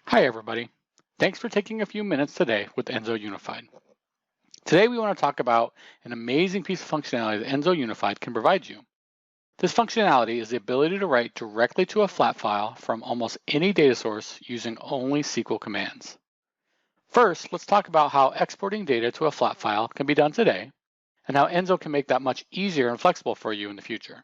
Hi everybody. Thanks for taking a few minutes today with Enzo Unified. Today we want to talk about an amazing piece of functionality that Enzo Unified can provide you. This functionality is the ability to write directly to a flat file from almost any data source using only SQL commands. First, let's talk about how exporting data to a flat file can be done today and how Enzo can make that much easier and flexible for you in the future.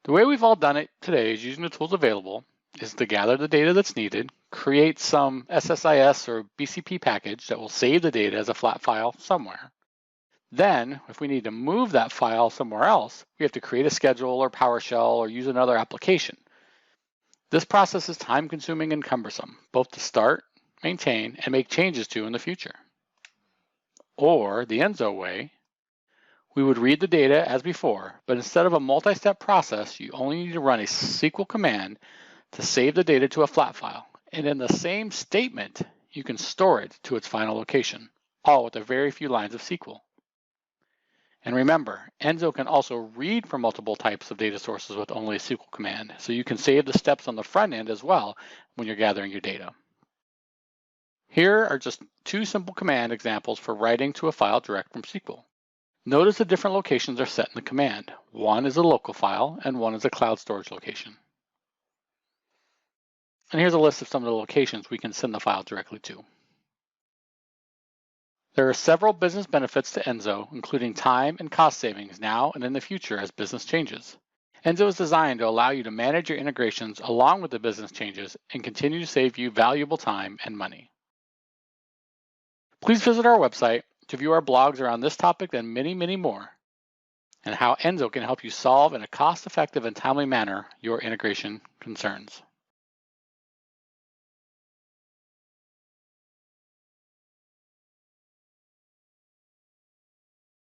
The way we've all done it today is using the tools available is to gather the data that's needed, create some SSIS or BCP package that will save the data as a flat file somewhere. Then, if we need to move that file somewhere else, we have to create a schedule or PowerShell or use another application. This process is time-consuming and cumbersome, both to start, maintain, and make changes to in the future. Or the Enzo way, we would read the data as before, but instead of a multi-step process, you only need to run a SQL command to save the data to a flat file. And in the same statement, you can store it to its final location, all with a very few lines of SQL. And remember, Enzo can also read from multiple types of data sources with only a SQL command, so you can save the steps on the front end as well when you're gathering your data. Here are just two simple command examples for writing to a file direct from SQL. Notice the different locations are set in the command. One is a local file and one is a cloud storage location. And here's a list of some of the locations we can send the file directly to. There are several business benefits to Enzo, including time and cost savings now and in the future as business changes. Enzo is designed to allow you to manage your integrations along with the business changes and continue to save you valuable time and money. Please visit our website to view our blogs around this topic and many more, and how Enzo can help you solve in a cost-effective and timely manner your integration concerns.